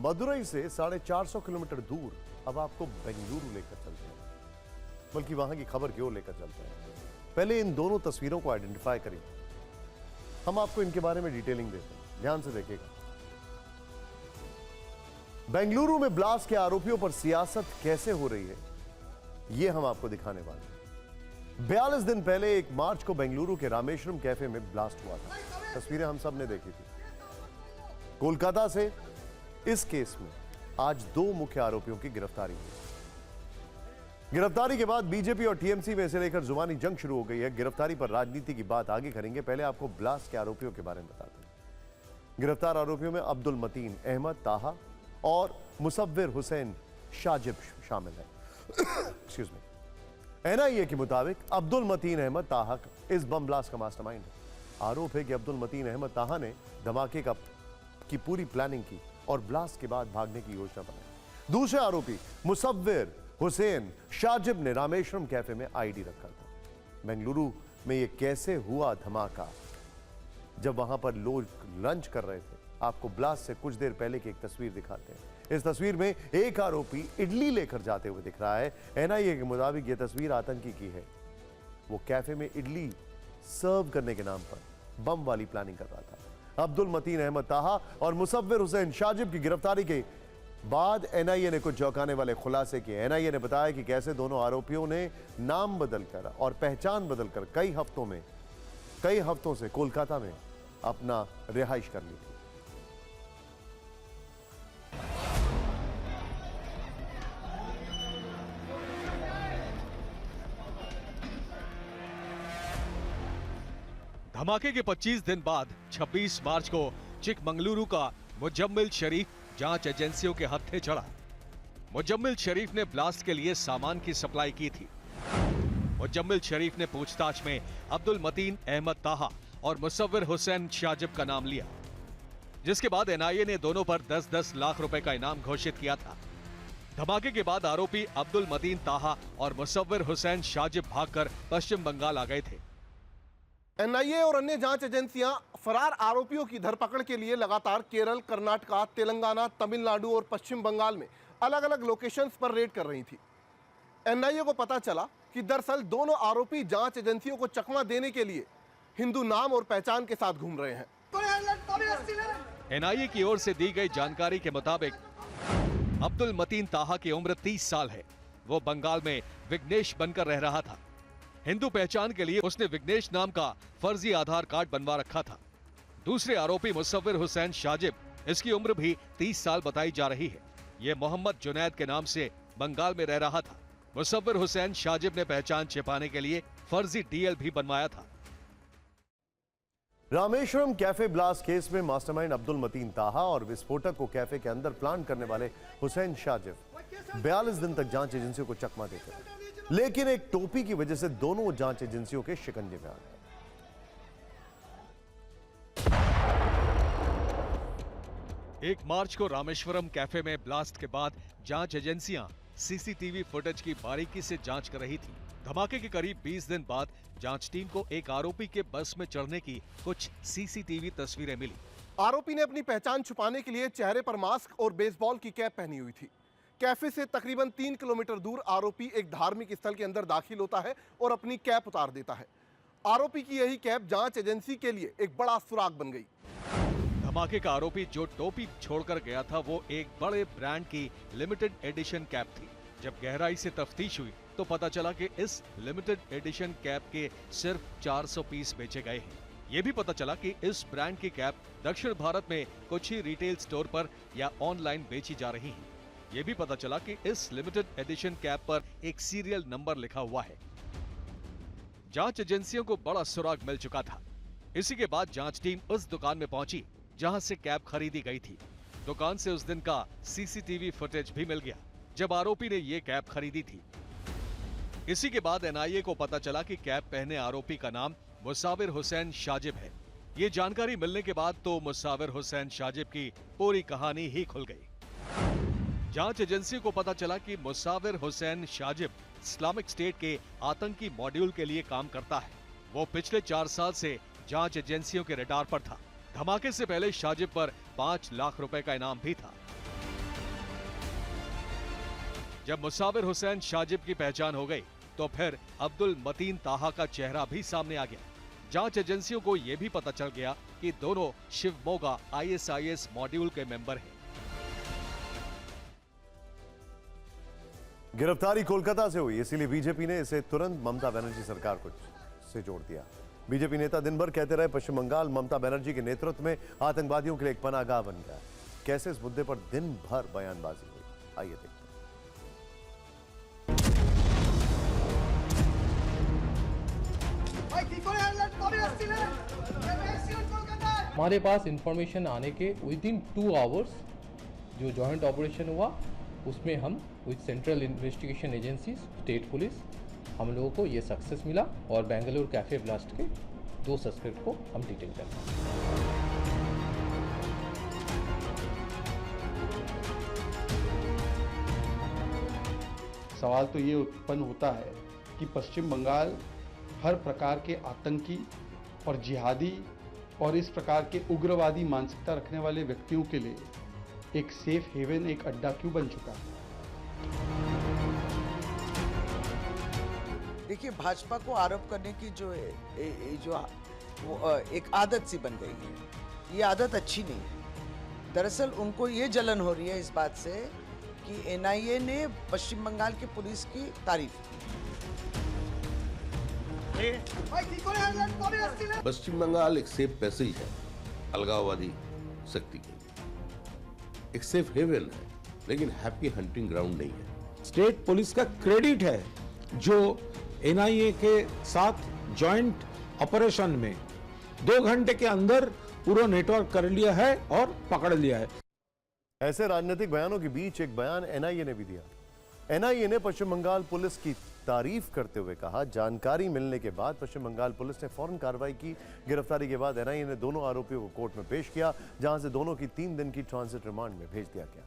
मदुरई से 450 किलोमीटर दूर अब आपको बेंगलुरु लेकर चलते हैं, बल्कि वहां की खबर की ओर लेकर चलते हैं। पहले इन दोनों तस्वीरों को आइडेंटिफाई करिए, हम आपको इनके बारे में डिटेलिंग देते हैं, ध्यान से देखिएगा। बेंगलुरु में ब्लास्ट के आरोपियों पर सियासत कैसे हो रही है, यह हम आपको दिखाने वाले हैं। 42 दिन पहले 1 मार्च को बेंगलुरु के रामेश्वरम कैफे में ब्लास्ट हुआ था। तस्वीरें हम सब ने देखी थी। कोलकाता से इस केस में आज 2 मुख्य आरोपियों की गिरफ्तारी हुई। गिरफ्तारी के बाद बीजेपी और टीएमसी में इसे लेकर जुबानी जंग शुरू हो गई है। गिरफ्तारी पर राजनीति की बात आगे करेंगे, पहले आपको ब्लास्ट के आरोपियों के बारे में बताते हैं। गिरफ्तार आरोपियों में अब्दुल मतीन अहमद ताहा और मुसव्विर हुसैन शाजिब शामिल है। Excuse me. एनआईए के मुताबिक अब्दुल मतीन अहमद ताहा इस बम ब्लास्ट का मास्टरमाइंड है। आरोप है कि अब्दुल मतीन अहमद ताहा ने धमाके की पूरी प्लानिंग की और ब्लास्ट के बाद भागने की योजना बनाई। दूसरे आरोपी मुसव्विर हुसैन शाजिब ने रामेश्वरम कैफे में आईडी रखा था। बेंगलुरु में यह कैसे हुआ धमाका, जब वहां पर लोग लंच कर रहे थे। आपको ब्लास्ट से कुछ देर पहले की एक तस्वीर दिखाते हैं। इस तस्वीर में एक आरोपी इडली लेकर जाते हुए दिख रहा है। एनआईए के मुताबिक यह तस्वीर आतंकी की है। वो कैफे में इडली सर्व करने के नाम पर बम वाली प्लानिंग कर रहा था। अब्दुल मतीन अहमद ताहा और मुसव्विर हुसैन शाजिब की गिरफ्तारी के बाद एनआईए ने कुछ चौंकाने वाले खुलासे किए। एनआईए ने बताया कि कैसे दोनों आरोपियों ने नाम बदलकर और पहचान बदलकर कई हफ्तों से कोलकाता में अपना रिहाइश कर ली थी। धमाके के 25 दिन बाद 26 मार्च को चिकमंगलुरु का मुजम्मिल शरीफ जांच एजेंसियों के हत्थे चढ़ा। मुजम्मिल शरीफ ने ब्लास्ट के लिए सामान की सप्लाई की थी। मुजम्मिल शरीफ ने पूछताछ में अब्दुल मतीन अहमद ताहा और मुसव्विर हुसैन शाजिब का नाम लिया, जिसके बाद एनआईए ने दोनों पर 10-10 लाख रुपए का इनाम घोषित किया था। धमाके के बाद आरोपी अब्दुल मतीन ताहा और मुसव्विर हुसैन शाजिब भागकर पश्चिम बंगाल आ गए थे। एनआईए और अन्य जांच एजेंसियां फरार आरोपियों की धरपकड़ के लिए लगातार केरल, कर्नाटका, तेलंगाना, तमिलनाडु और पश्चिम बंगाल में अलग अलग लोकेशंस पर रेड कर रही थी। एनआईए को पता चला कि दरअसल दोनों आरोपी जांच एजेंसियों को चकमा देने के लिए हिंदू नाम और पहचान के साथ घूम रहे हैं। एनआईए की ओर से दी गई जानकारी के मुताबिक अब्दुल मतीन ताहा की उम्र 30 साल है। वो बंगाल में विघ्नेश बनकर रह रहा था। हिंदू पहचान के लिए उसने विघ्नेश नाम का फर्जी आधार कार्ड बनवा रखा था। दूसरे आरोपी मुसव्विर हुसैन शाजिब, इसकी उम्र भी 30 साल बताई जा रही है। यह मोहम्मद जुनैद के नाम से बंगाल में रह रहा था। मुसव्विर हुसैन शाजिब ने पहचान छिपाने के लिए फर्जी डीएल भी बनवाया था। रामेश्वरम कैफे ब्लास्ट केस में मास्टरमाइंड अब्दुल मतीन ताहा और विस्फोटक को कैफे के अंदर प्लान करने वाले हुसैन शाजिब 42 दिन तक जांच एजेंसियों को चकमा देते रहे, लेकिन एक टोपी की वजह से दोनों जांच एजेंसियों के शिकंजे में आ गए। 1 मार्च को रामेश्वरम कैफे में ब्लास्ट के बाद जांच एजेंसियां सीसीटीवी फुटेज की बारीकी से जांच कर रही थी। धमाके के करीब 20 दिन बाद जांच टीम को एक आरोपी के बस में चढ़ने की कुछ सीसीटीवी तस्वीरें मिली। आरोपी ने अपनी पहचान छुपाने के लिए चेहरे पर मास्क और बेसबॉल की कैप पहनी हुई थी। कैफे से तकरीबन 3 किलोमीटर दूर आरोपी एक धार्मिक स्थल के अंदर दाखिल होता है और अपनी कैप उतार देता है। आरोपी की यही कैप जांच एजेंसी के लिए एक बड़ा सुराग बन गई। धमाके का आरोपी जो टोपी छोड़कर गया था वो एक बड़े ब्रांड की लिमिटेड एडिशन कैप थी। जब गहराई से तफ्तीश हुई तो पता चला कि इस लिमिटेड एडिशन कैप के सिर्फ 400 पीस बेचे गए हैं। ये भी पता चला कि इस ब्रांड की कैप दक्षिण भारत में कुछ ही रिटेल स्टोर पर या ऑनलाइन बेची जा रही है। ये भी पता चला कि इस लिमिटेड एडिशन कैप पर एक सीरियल नंबर लिखा हुआ है। जांच एजेंसियों को बड़ा सुराग मिल चुका था। इसी के बाद जांच टीम उस दुकान में पहुंची जहां से कैप खरीदी गई थी। दुकान से उस दिन का सीसीटीवी फुटेज भी मिल गया जब आरोपी ने ये कैप खरीदी थी। इसी के बाद एनआईए को पता चला कि कैप पहने आरोपी का नाम मुसव्विर हुसैन शाजिब है। ये जानकारी मिलने के बाद तो मुसव्विर हुसैन शाजिब की पूरी कहानी ही खुल गई। जांच एजेंसी को पता चला कि मुसव्विर हुसैन शाजिब इस्लामिक स्टेट के आतंकी मॉड्यूल के लिए काम करता है। वो पिछले 4 साल से जांच एजेंसियों के रडार पर था। धमाके से पहले शाजिब पर 5 लाख रुपए का इनाम भी था। जब मुसाविर हुसैन शाजिब की पहचान हो गई तो फिर अब्दुल मतीन ताहा का चेहरा भी सामने आ गया। जांच एजेंसियों को यह भी पता चल गया कि दोनों शिवमोगा ISIS मॉड्यूल के मेंबर हैं। गिरफ्तारी कोलकाता से हुई, इसीलिए बीजेपी ने इसे तुरंत ममता बनर्जी सरकार को से जोड़ दिया। बीजेपी नेता दिन भर कहते रहे पश्चिम बंगाल ममता बनर्जी के नेतृत्व में आतंकवादियों के लिए एक पनाहगाह बन गया। कैसे इस मुद्दे पर दिन भर बयानबाजी हुई, आइए देखते हैं। हमारे पास इंफॉर्मेशन आने के विद इन 2 आवर्स जो जॉइंट ऑपरेशन हुआ उसमें हम with central investigation agency state police हम लोगों को ये सक्सेस मिला और बेंगलुरु कैफे ब्लास्ट के 2 सस्पेक्ट को हम डिटेन कर पाए। सवाल तो ये उत्पन्न होता है कि पश्चिम बंगाल हर प्रकार के आतंकी और जिहादी और इस प्रकार के उग्रवादी मानसिकता रखने वाले व्यक्तियों के लिए एक सेफ हेवन, एक अड्डा क्यों बन चुका है? देखिए, भाजपा को आरोप करने की जो एक आदत सी बन गई है। ये आदत अच्छी नहीं है। दरअसल उनको ये जलन हो रही है इस बात से कि NIA ने पश्चिम बंगाल की पुलिस की तारीफ की। पश्चिम बंगाल एक सेफ पैसेज है अलगाववादी शक्ति के लिए, एक सेफ हेवन है, लेकिन हैप्पी हंटिंग ग्राउंड नहीं है। स्टेट पुलिस का क्रेडिट है जो NIA के साथ जॉइंट ऑपरेशन में 2 घंटे के अंदर पूरा नेटवर्क कर लिया है और पकड़ लिया है। ऐसे राजनीतिक बयानों के बीच एक बयान NIA ने भी दिया। NIA ने पश्चिम बंगाल पुलिस की तारीफ करते हुए कहा, जानकारी मिलने के बाद पश्चिम बंगाल पुलिस ने फौरन कार्रवाई की। गिरफ्तारी के बाद NIA ने दोनों आरोपियों को कोर्ट में पेश किया, जहां से दोनों की 3 दिन की ट्रांजिट रिमांड में भेज दिया गया।